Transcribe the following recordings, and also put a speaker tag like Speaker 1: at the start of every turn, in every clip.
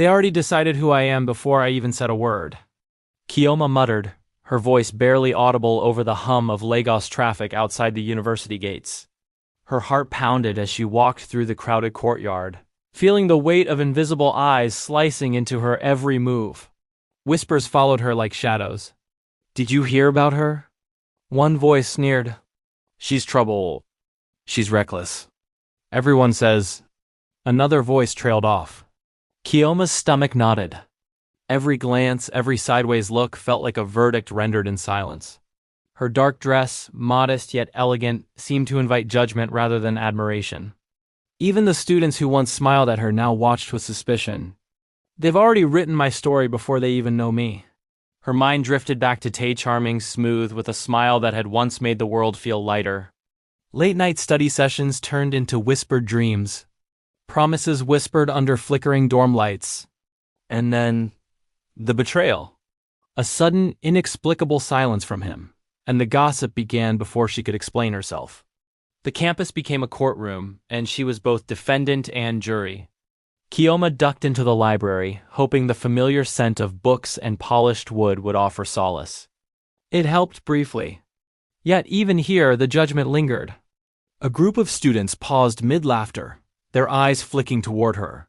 Speaker 1: They already decided who I am before I even said a word. Chioma muttered, her voice barely audible over the hum of Lagos traffic outside the university gates. Her heart pounded as she walked through the crowded courtyard, feeling the weight of invisible eyes slicing into her every move. Whispers followed her like shadows. "Did you hear about her?" One voice sneered. "She's trouble. She's reckless." Everyone says. Another voice trailed off. Chioma's stomach knotted. Every glance, every sideways look felt like a verdict rendered in silence. Her dark dress, modest yet elegant, seemed to invite judgment rather than admiration. Even the students who once smiled at her now watched with suspicion. They've already written my story before they even know me. Her mind drifted back to Tay Charming, smooth, with a smile that had once made the world feel lighter. Late-night study sessions turned into whispered dreams. Promises whispered under flickering dorm lights. And then, the betrayal. A sudden, inexplicable silence from him, and the gossip began before she could explain herself. The campus became a courtroom, and she was both defendant and jury. Chioma ducked into the library, hoping the familiar scent of books and polished wood would offer solace. It helped briefly. Yet even here, the judgment lingered. A group of students paused mid-laughter, their eyes flicking toward her.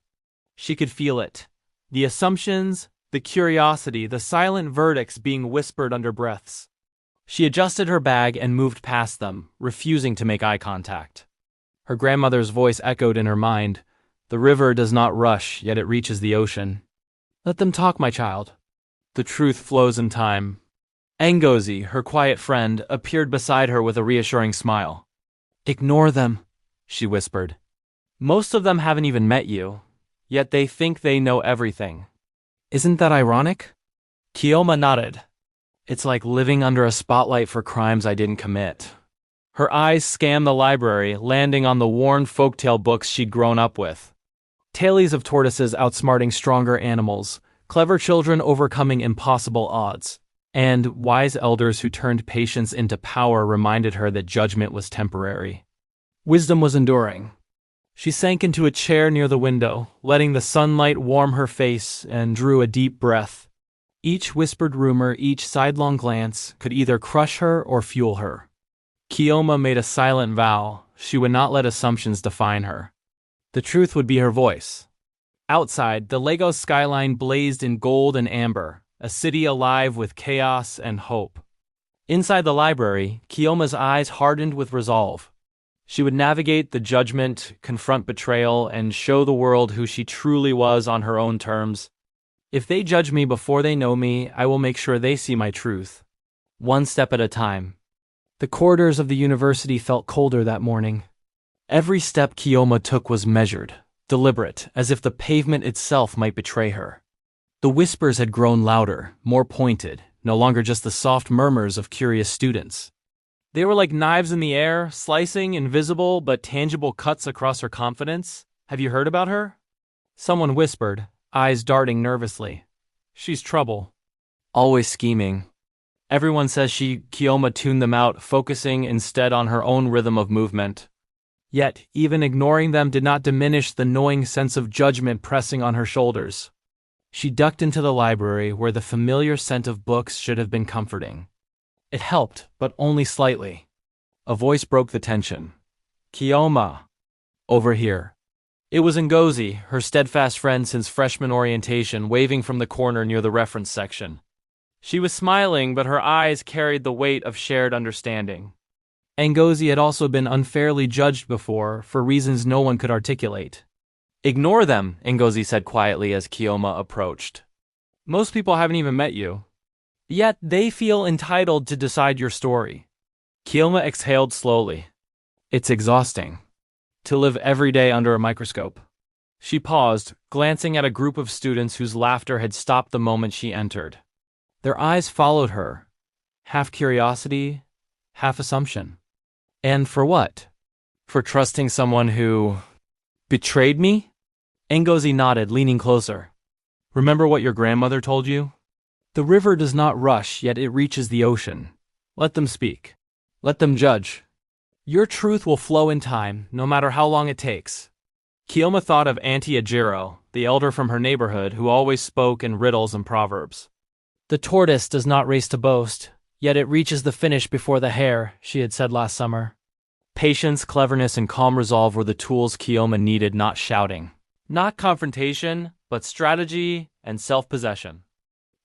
Speaker 1: She could feel it. The assumptions, the curiosity, the silent verdicts being whispered under breaths. She adjusted her bag and moved past them, refusing to make eye contact. Her grandmother's voice echoed in her mind. "The river does not rush, yet it reaches the ocean." "Let them talk, my child. The truth flows in time." Ngozi, her quiet friend, appeared beside her with a reassuring smile. "Ignore them," she whispered. "Most of them haven't even met you, yet they think they know everything. Isn't that ironic?" Chioma nodded. "It's like living under a spotlight for crimes I didn't commit." Her eyes scanned the library, landing on the worn folktale books she'd grown up with. Tales of tortoises outsmarting stronger animals, clever children overcoming impossible odds, and wise elders who turned patience into power reminded her that judgment was temporary. Wisdom was enduring. She sank into a chair near the window, letting the sunlight warm her face, and drew a deep breath. Each whispered rumor, each sidelong glance, could either crush her or fuel her. Chioma made a silent vow. She would not let assumptions define her. The truth would be her voice. Outside, the Lagos skyline blazed in gold and amber, a city alive with chaos and hope. Inside the library, Chioma's eyes hardened with resolve. She would navigate the judgment, confront betrayal, and show the world who she truly was on her own terms. If they judge me before they know me, I will make sure they see my truth. One step at a time. The corridors of the university felt colder that morning. Every step Chioma took was measured, deliberate, as if the pavement itself might betray her. The whispers had grown louder, more pointed, no longer just the soft murmurs of curious students. They were like knives in the air, slicing invisible but tangible cuts across her confidence. "Have you heard about her?" Someone whispered, eyes darting nervously. "She's trouble. Always scheming." Everyone says Chioma tuned them out, focusing instead on her own rhythm of movement. Yet, even ignoring them did not diminish the gnawing sense of judgment pressing on her shoulders. She ducked into the library where the familiar scent of books should have been comforting. It helped, but only slightly. A voice broke the tension. "Chioma, over here." It was Ngozi, her steadfast friend since freshman orientation, waving from the corner near the reference section. She was smiling, but her eyes carried the weight of shared understanding. Ngozi had also been unfairly judged before, for reasons no one could articulate. "Ignore them," Ngozi said quietly as Chioma approached. "Most people haven't even met you. Yet they feel entitled to decide your story." Chioma exhaled slowly. "It's exhausting. To live every day under a microscope." She paused, glancing at a group of students whose laughter had stopped the moment she entered. Their eyes followed her, half curiosity, half assumption. And for what? For trusting someone who betrayed me? Ngozi nodded, leaning closer. "Remember what your grandmother told you? The river does not rush, yet it reaches the ocean. Let them speak. Let them judge. Your truth will flow in time, no matter how long it takes." Chioma thought of Auntie Ajiro, the elder from her neighborhood who always spoke in riddles and proverbs. "The tortoise does not race to boast, yet it reaches the finish before the hare," she had said last summer. Patience, cleverness, and calm resolve were the tools Chioma needed, not shouting. Not confrontation, but strategy and self-possession.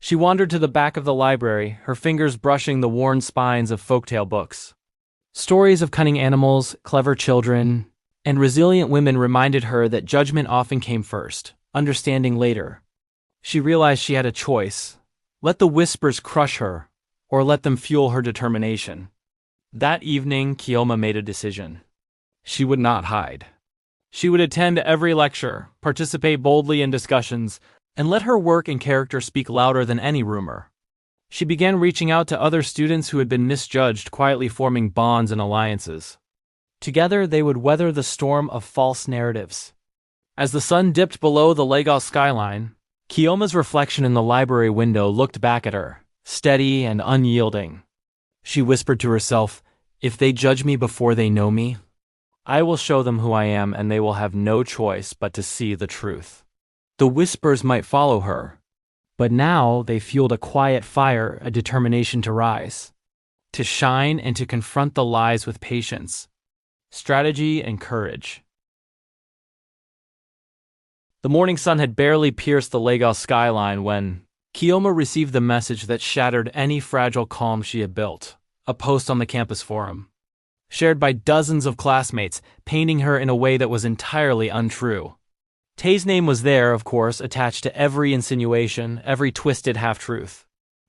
Speaker 1: She wandered to the back of the library, her fingers brushing the worn spines of folktale books. Stories of cunning animals, clever children, and resilient women reminded her that judgment often came first, understanding later. She realized she had a choice: let the whispers crush her, or let them fuel her determination. That evening, Chioma made a decision. She would not hide. She would attend every lecture, participate boldly in discussions, and let her work and character speak louder than any rumor. She began reaching out to other students who had been misjudged, quietly forming bonds and alliances. Together, they would weather the storm of false narratives. As the sun dipped below the Lagos skyline, Chioma's reflection in the library window looked back at her, steady and unyielding. She whispered to herself, "If they judge me before they know me, I will show them who I am, and they will have no choice but to see the truth." The whispers might follow her, but now they fueled a quiet fire, a determination to rise, to shine, and to confront the lies with patience, strategy, and courage. The morning sun had barely pierced the Lagos skyline when Chioma received the message that shattered any fragile calm she had built, a post on the campus forum, shared by dozens of classmates, painting her in a way that was entirely untrue. Tay's name was there, of course, attached to every insinuation, every twisted half-truth.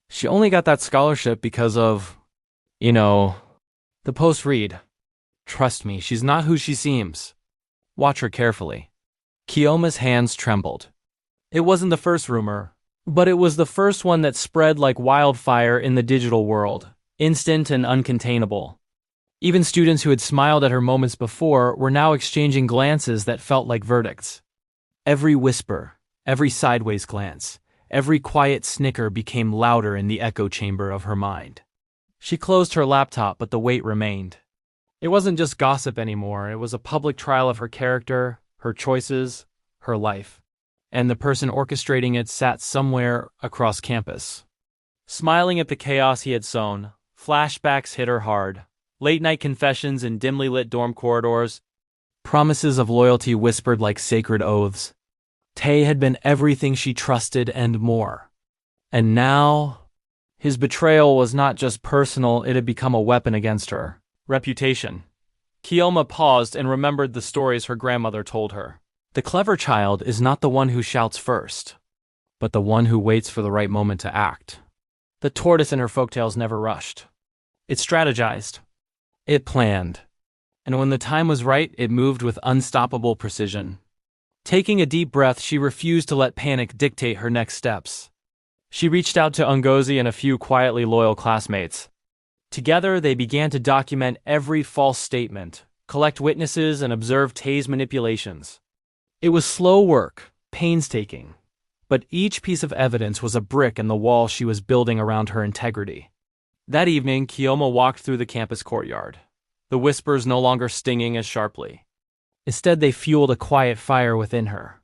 Speaker 1: She only got that scholarship because of, the post read, "Trust me, she's not who she seems. Watch her carefully." Chioma's hands trembled. It wasn't the first rumor, but it was the first one that spread like wildfire in the digital world, instant and uncontainable. Even students who had smiled at her moments before were now exchanging glances that felt like verdicts. Every whisper, every sideways glance, every quiet snicker became louder in the echo chamber of her mind. She closed her laptop, but the weight remained. It wasn't just gossip anymore, it was a public trial of her character, her choices, her life. And the person orchestrating it sat somewhere across campus. Smiling at the chaos he had sown, flashbacks hit her hard. Late-night confessions in dimly lit dorm corridors, promises of loyalty whispered like sacred oaths. Tay had been everything she trusted and more. And now, his betrayal was not just personal, it had become a weapon against her reputation. Chioma paused and remembered the stories her grandmother told her. The clever child is not the one who shouts first, but the one who waits for the right moment to act. The tortoise in her folktales never rushed. It strategized. It planned. And when the time was right, it moved with unstoppable precision. Taking a deep breath, she refused to let panic dictate her next steps. She reached out to Ngozi and a few quietly loyal classmates. Together, they began to document every false statement, collect witnesses, and observe Tay's manipulations. It was slow work, painstaking, but each piece of evidence was a brick in the wall she was building around her integrity. That evening, Chioma walked through the campus courtyard, the whispers no longer stinging as sharply. Instead, they fueled a quiet fire within her.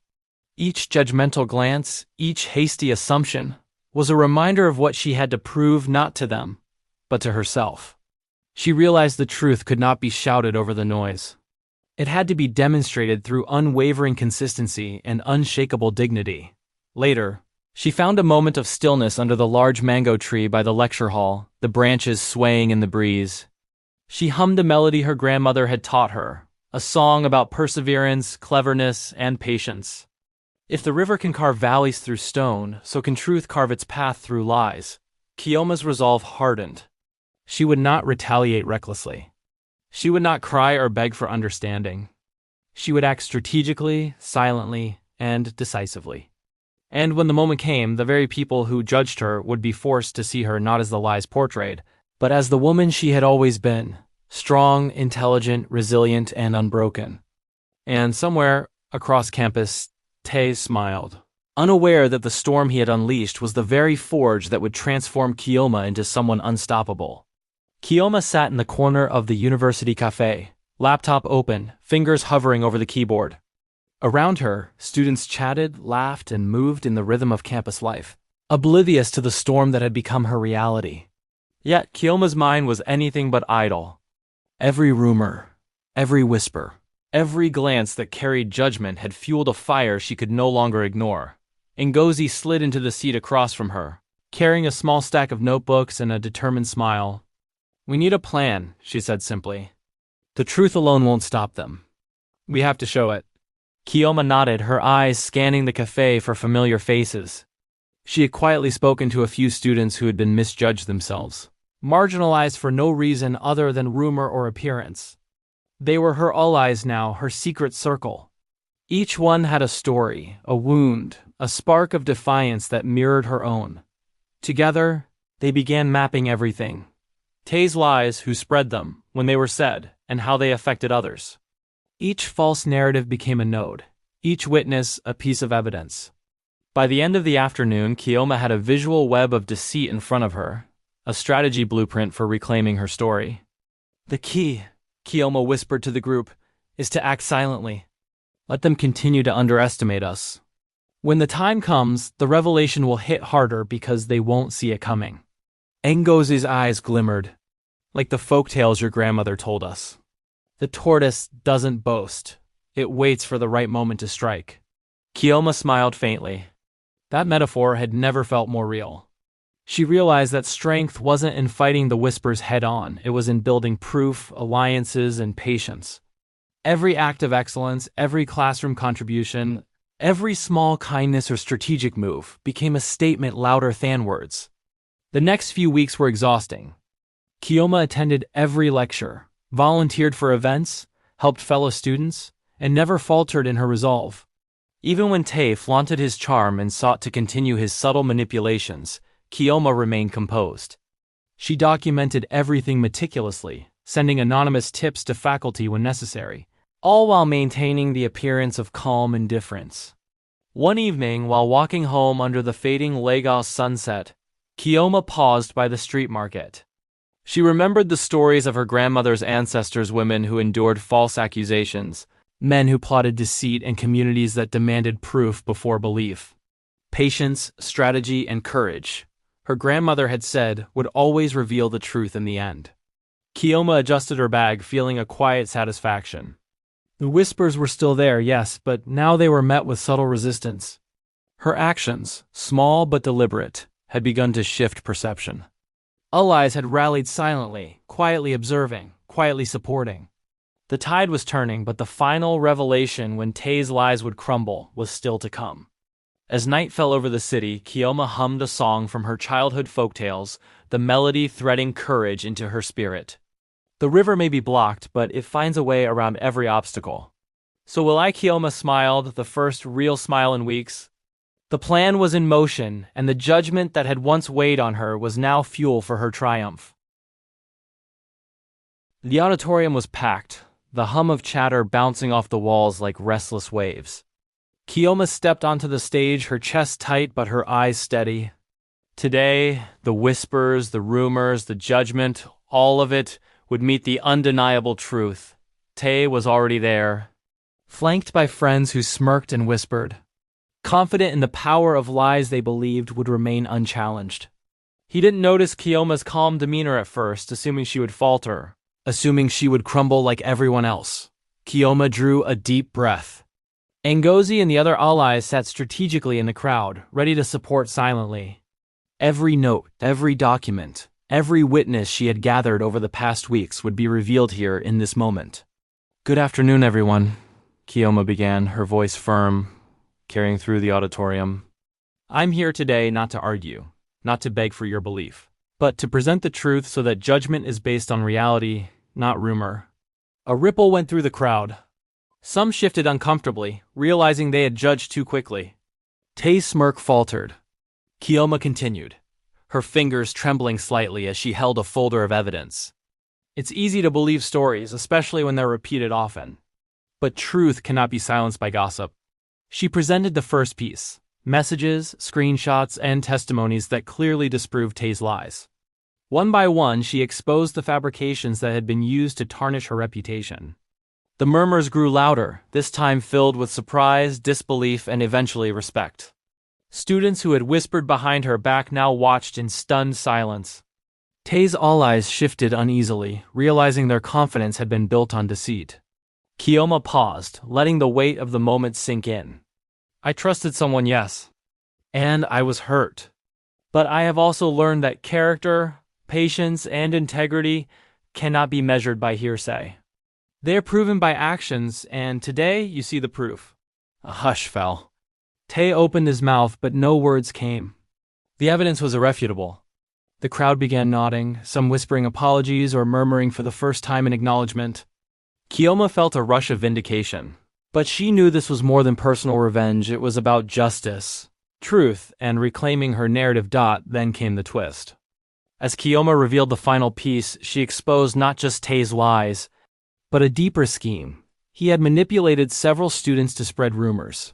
Speaker 1: Each judgmental glance, each hasty assumption, was a reminder of what she had to prove not to them, but to herself. She realized the truth could not be shouted over the noise. It had to be demonstrated through unwavering consistency and unshakable dignity. Later, she found a moment of stillness under the large mango tree by the lecture hall, the branches swaying in the breeze. She hummed a melody her grandmother had taught her, a song about perseverance, cleverness, and patience. If the river can carve valleys through stone, so can truth carve its path through lies. Chioma's resolve hardened. She would not retaliate recklessly. She would not cry or beg for understanding. She would act strategically, silently, and decisively. And when the moment came, the very people who judged her would be forced to see her not as the lies portrayed, but as the woman she had always been, strong, intelligent, resilient, and unbroken. And somewhere across campus, Tay smiled, unaware that the storm he had unleashed was the very forge that would transform Chioma into someone unstoppable. Chioma sat in the corner of the university cafe, laptop open, fingers hovering over the keyboard. Around her, students chatted, laughed, and moved in the rhythm of campus life, oblivious to the storm that had become her reality. Yet Chiyoma's mind was anything but idle. Every rumor, every whisper, every glance that carried judgment had fueled a fire she could no longer ignore. Ngozi slid into the seat across from her, carrying a small stack of notebooks and a determined smile. "We need a plan," she said simply. "The truth alone won't stop them. We have to show it." Chioma nodded, her eyes scanning the cafe for familiar faces. She had quietly spoken to a few students who had been misjudged themselves, marginalized for no reason other than rumor or appearance. They were her allies now, her secret circle. Each one had a story, a wound, a spark of defiance that mirrored her own. Together, they began mapping everything. Tae's lies, who spread them, when they were said, and how they affected others. Each false narrative became a node, each witness a piece of evidence. By the end of the afternoon, Chioma had a visual web of deceit in front of her, a strategy blueprint for reclaiming her story. "The key," Chioma whispered to the group, "is to act silently. Let them continue to underestimate us. When the time comes, the revelation will hit harder because they won't see it coming." Ngozi's eyes glimmered. "Like the folktales your grandmother told us. The tortoise doesn't boast. It waits for the right moment to strike." Chioma smiled faintly. That metaphor had never felt more real. She realized that strength wasn't in fighting the whispers head-on, it was in building proof, alliances, and patience. Every act of excellence, every classroom contribution, every small kindness or strategic move became a statement louder than words. The next few weeks were exhausting. Chioma attended every lecture, volunteered for events, helped fellow students, and never faltered in her resolve. Even when Tae flaunted his charm and sought to continue his subtle manipulations, Chioma remained composed. She documented everything meticulously, sending anonymous tips to faculty when necessary, all while maintaining the appearance of calm indifference. One evening, while walking home under the fading Lagos sunset, Chioma paused by the street market. She remembered the stories of her grandmother's ancestors, women who endured false accusations, men who plotted deceit, and communities that demanded proof before belief. Patience, strategy, and courage, her grandmother had said, would always reveal the truth in the end. Chioma adjusted her bag, feeling a quiet satisfaction. The whispers were still there, yes, but now they were met with subtle resistance. Her actions, small but deliberate, had begun to shift perception. Allies had rallied silently, quietly observing, quietly supporting. The tide was turning, but the final revelation when Tae's lies would crumble was still to come. As night fell over the city, Chioma hummed a song from her childhood folktales, the melody threading courage into her spirit. The river may be blocked, but it finds a way around every obstacle. "So will I," Chioma smiled, the first real smile in weeks. The plan was in motion, and the judgment that had once weighed on her was now fuel for her triumph. The auditorium was packed, the hum of chatter bouncing off the walls like restless waves. Chioma stepped onto the stage, her chest tight but her eyes steady. Today, the whispers, the rumors, the judgment, all of it would meet the undeniable truth. Tae was already there, flanked by friends who smirked and whispered, confident in the power of lies they believed would remain unchallenged. He didn't notice Chioma's calm demeanor at first, assuming she would falter, assuming she would crumble like everyone else. Chioma drew a deep breath. Ngozi and the other allies sat strategically in the crowd, ready to support silently. Every note, every document, every witness she had gathered over the past weeks would be revealed here in this moment. "Good afternoon, everyone," Chioma began, her voice firm, carrying through the auditorium. "I'm here today not to argue, not to beg for your belief, but to present the truth so that judgment is based on reality, not rumor." A ripple went through the crowd. Some shifted uncomfortably, realizing they had judged too quickly. Tae's smirk faltered. Chioma continued, her fingers trembling slightly as she held a folder of evidence. "It's easy to believe stories, especially when they're repeated often. But truth cannot be silenced by gossip." She presented the first piece, messages, screenshots, and testimonies that clearly disproved Tae's lies. One by one, she exposed the fabrications that had been used to tarnish her reputation. The murmurs grew louder, this time filled with surprise, disbelief, and eventually respect. Students who had whispered behind her back now watched in stunned silence. Tay's all eyes shifted uneasily, realizing their confidence had been built on deceit. Chioma paused, letting the weight of the moment sink in. I trusted someone, yes. And I was hurt. But I have also learned that character, patience, and integrity cannot be measured by hearsay. They are proven by actions, and today you see the proof. A hush fell. Tay opened his mouth, but no words came. The evidence was irrefutable. The crowd began nodding, some whispering apologies or murmuring for the first time in acknowledgement. Chioma felt a rush of vindication. But she knew this was more than personal revenge. It was about justice, truth, and reclaiming her narrative. Then came the twist. As Chioma revealed the final piece, she exposed not just Tay's lies, but a deeper scheme. He had manipulated several students to spread rumors,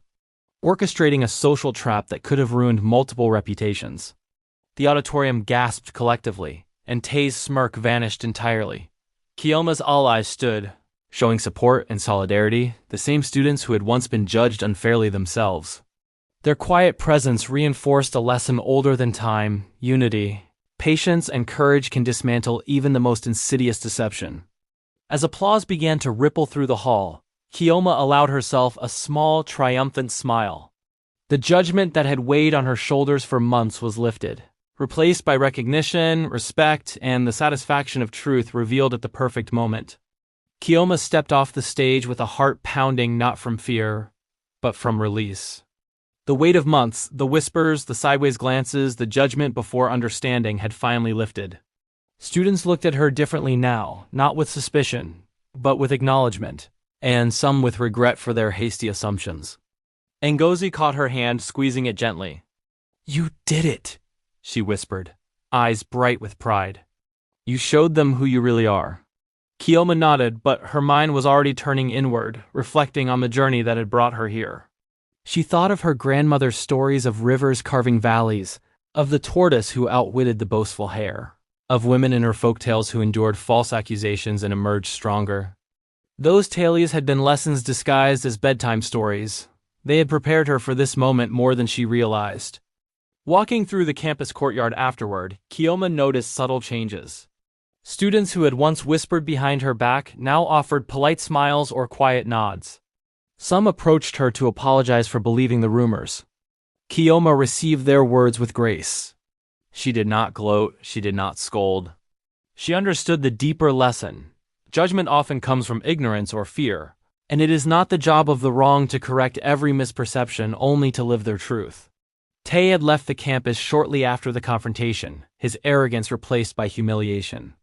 Speaker 1: orchestrating a social trap that could have ruined multiple reputations. The auditorium gasped collectively, and Tay's smirk vanished entirely. Chioma's allies stood, showing support and solidarity, the same students who had once been judged unfairly themselves. Their quiet presence reinforced a lesson older than time: unity, patience, and courage can dismantle even the most insidious deception. As applause began to ripple through the hall, Chioma allowed herself a small, triumphant smile. The judgment that had weighed on her shoulders for months was lifted, replaced by recognition, respect, and the satisfaction of truth revealed at the perfect moment. Chioma stepped off the stage with a heart pounding not from fear, but from release. The weight of months, the whispers, the sideways glances, the judgment before understanding had finally lifted. Students looked at her differently now, not with suspicion, but with acknowledgement, and some with regret for their hasty assumptions. Ngozi caught her hand, squeezing it gently. "You did it," she whispered, eyes bright with pride. "You showed them who you really are." Chioma nodded, but her mind was already turning inward, reflecting on the journey that had brought her here. She thought of her grandmother's stories of rivers carving valleys, of the tortoise who outwitted the boastful hare, of women in her folktales who endured false accusations and emerged stronger. Those tales had been lessons disguised as bedtime stories. They had prepared her for this moment more than she realized. Walking through the campus courtyard afterward, Chioma noticed subtle changes. Students who had once whispered behind her back now offered polite smiles or quiet nods. Some approached her to apologize for believing the rumors. Chioma received their words with grace. She did not gloat, she did not scold. She understood the deeper lesson. Judgment often comes from ignorance or fear, and it is not the job of the wrong to correct every misperception, only to live their truth. Tay had left the campus shortly after the confrontation, his arrogance replaced by humiliation.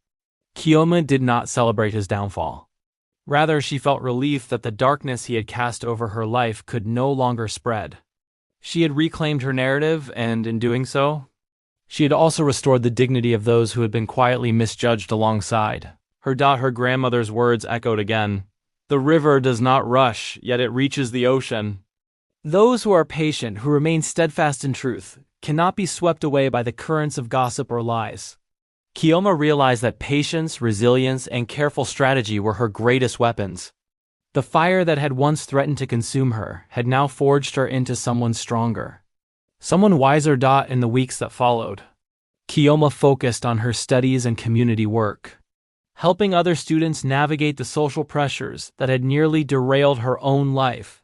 Speaker 1: Chioma did not celebrate his downfall. Rather, she felt relief that the darkness he had cast over her life could no longer spread. She had reclaimed her narrative, and in doing so, she had also restored the dignity of those who had been quietly misjudged alongside. Her grandmother's words echoed again. "The river does not rush, yet it reaches the ocean." Those who are patient, who remain steadfast in truth, cannot be swept away by the currents of gossip or lies. Chioma realized that patience, resilience, and careful strategy were her greatest weapons. The fire that had once threatened to consume her had now forged her into someone stronger, someone wiser. In the weeks that followed, Chioma focused on her studies and community work, helping other students navigate the social pressures that had nearly derailed her own life.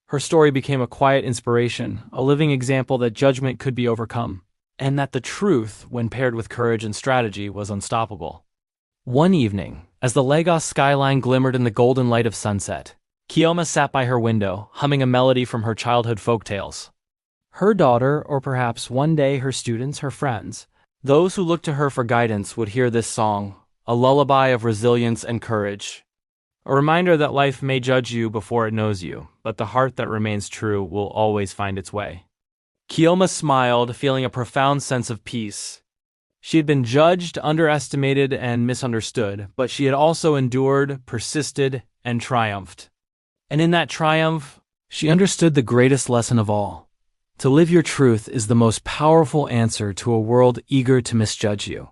Speaker 1: Her story became a quiet inspiration, a living example that judgment could be overcome, and that the truth, when paired with courage and strategy, was unstoppable. One evening, as the Lagos skyline glimmered in the golden light of sunset, Chioma sat by her window, humming a melody from her childhood folktales. Her daughter, or perhaps one day her students, her friends, those who looked to her for guidance, would hear this song, a lullaby of resilience and courage. A reminder that life may judge you before it knows you, but the heart that remains true will always find its way. Chioma smiled, feeling a profound sense of peace. She had been judged, underestimated, and misunderstood, but she had also endured, persisted, and triumphed. And in that triumph, she understood the greatest lesson of all. To live your truth is the most powerful answer to a world eager to misjudge you.